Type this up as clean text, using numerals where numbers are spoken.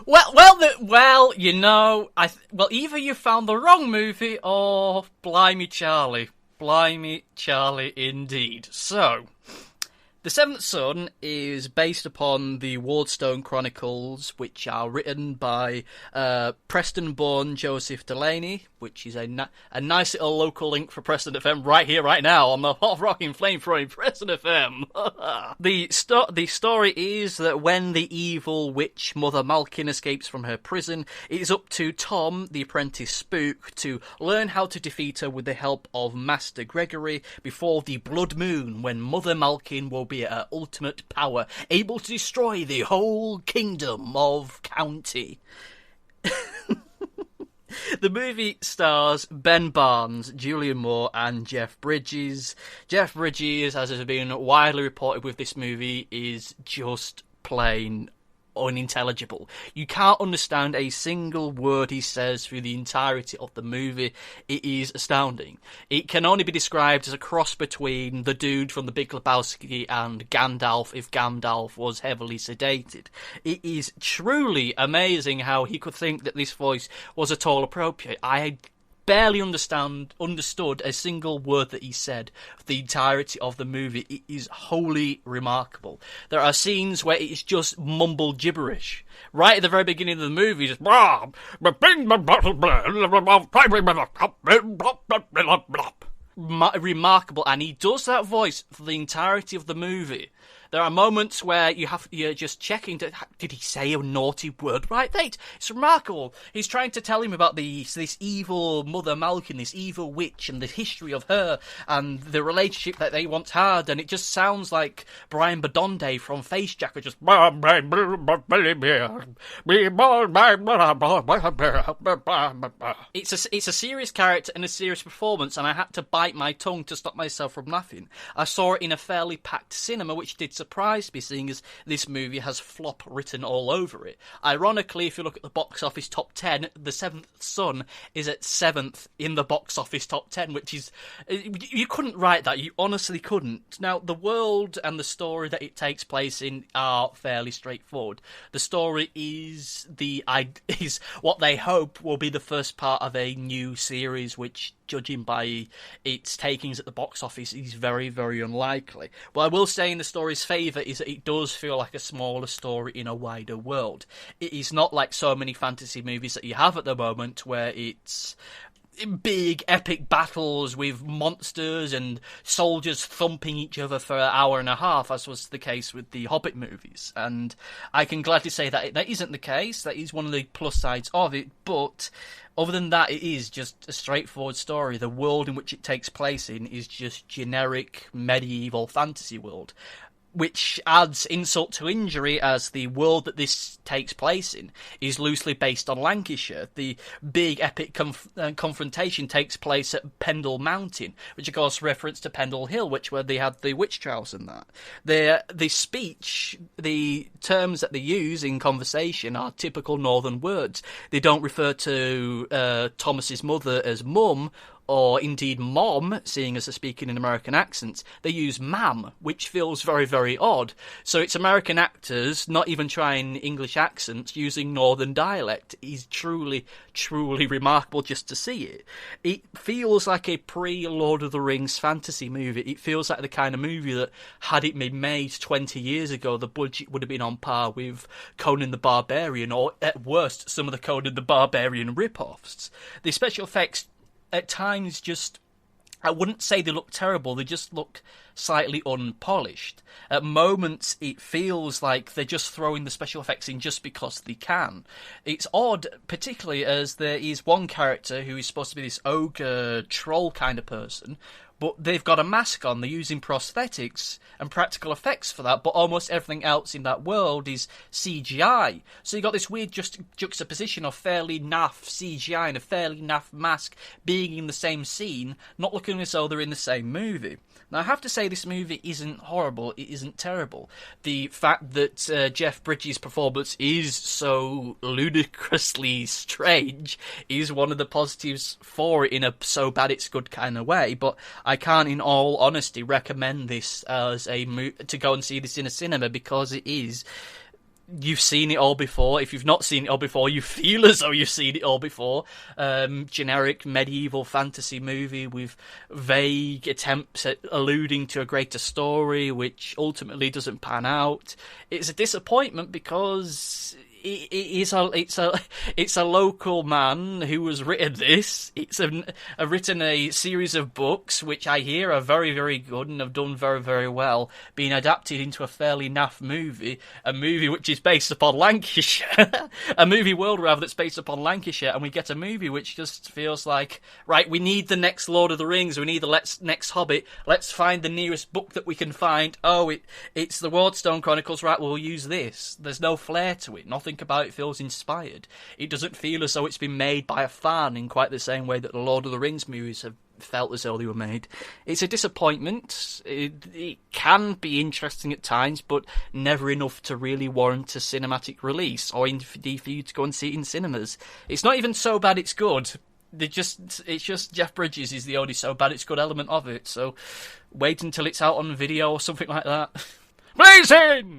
Well, either you found the wrong movie or blimey Charlie. Blimey Charlie indeed. So, The Seventh Son is based upon the Wardstone Chronicles, which are written by Preston-born Joseph Delaney, which is a nice little local link for Preston FM right here, right now, on the hot rocking flame-throwing Preston FM. The story is that when the evil witch Mother Malkin escapes from her prison, it is up to Tom, the apprentice spook, to learn how to defeat her with the help of Master Gregory before the Blood Moon, when Mother Malkin will be at her ultimate power, able to destroy the whole kingdom of County. The movie stars Ben Barnes, Julian Moore, and Jeff Bridges. Jeff Bridges, as has been widely reported with this movie, is just plain unintelligible. You can't understand a single word he says through the entirety of the movie. It is astounding. It can only be described as a cross between the dude from The Big Lebowski and Gandalf if Gandalf was heavily sedated. It is truly amazing how he could think that this voice was at all appropriate. I barely understood a single word that he said for the entirety of the movie. It is wholly remarkable. There are scenes where it is just mumbled gibberish. Right at the very beginning of the movie, just remarkable, and he does that voice for the entirety of the movie. There are moments where you're just checking, did he say a naughty word right? It's remarkable. He's trying to tell him about this evil Mother Malkin, this evil witch, and the history of her, and the relationship that they once had, and it just sounds like Brian Badonde from Face Jacker, just... It's a serious character and a serious performance, and I had to bite my tongue to stop myself from laughing. I saw it in a fairly packed cinema, which did surprise me, seeing as this movie has flop written all over it. Ironically, if you look at the box office top 10, The Seventh Son is at 7th in the box office top 10, which is... You couldn't write that, you honestly couldn't. Now, the world and the story that it takes place in are fairly straightforward. The story is what they hope will be the first part of a new series, which, judging by its takings at the box office, is very, very unlikely. But I will say in the story's favour is that it does feel like a smaller story in a wider world. It is not like so many fantasy movies that you have at the moment where it's big epic battles with monsters and soldiers thumping each other for an hour and a half, as was the case with the Hobbit movies. And I can gladly say that that isn't the case. That is one of the plus sides of it, but other than that, it is just a straightforward story. The world in which it takes place in is just generic medieval fantasy world, which adds insult to injury, as the world that this takes place in is loosely based on Lancashire. The big epic confrontation takes place at Pendle Mountain, which of course reference to Pendle Hill, where they had the witch trials and that. The speech, the terms that they use in conversation are typical northern words. They don't refer to Thomas's mother as mum, or indeed mom, seeing as they're speaking in American accents. They use ma'am, which feels very, very odd. So it's American actors not even trying English accents, using northern dialect. It is truly, truly remarkable just to see it. It feels like a pre-Lord of the Rings fantasy movie. It feels like the kind of movie that, had it been made 20 years ago, the budget would have been on par with Conan the Barbarian, or at worst, some of the Conan the Barbarian rip-offs. The special effects at times just, I wouldn't say they look terrible, they just look slightly unpolished. At moments it feels like they're just throwing the special effects in just because they can. It's odd, particularly as there is one character who is supposed to be this ogre troll kind of person, but they've got a mask on. They're using prosthetics and practical effects for that, but almost everything else in that world is CGI. So you've got this weird juxtaposition of fairly naff CGI and a fairly naff mask being in the same scene, not looking as though they're in the same movie. Now, I have to say this movie isn't horrible, it isn't terrible. The fact that Jeff Bridges' performance is so ludicrously strange is one of the positives for it in a so bad it's good kind of way, but I can't in all honesty recommend this as to go and see this in a cinema, because it is you've seen it all before. If you've not seen it all before, you feel as though you've seen it all before. Generic medieval fantasy movie with vague attempts at alluding to a greater story, which ultimately doesn't pan out. It's a disappointment because it's a local man who has written this. It's written a series of books which I hear are very, very good and have done very, very well, being adapted into a fairly naff movie, a movie which is based upon Lancashire, a movie world rather that's based upon Lancashire, and we get a movie which just feels like, right, we need the next Lord of the Rings, we need the next Hobbit, let's find the nearest book that we can find. Oh, it's the Wardstone Chronicles, right, we'll use this. There's no flair to it, nothing about it feels inspired. It doesn't feel as though it's been made by a fan in quite the same way that the Lord of the Rings movies have felt as though they were made. It's a disappointment. It can be interesting at times, but never enough to really warrant a cinematic release, or indeed for you to go and see it in cinemas. It's not even so bad it's good. It's just Jeff Bridges is the only so bad it's good element of it, so wait until it's out on video or something like that. Blazing!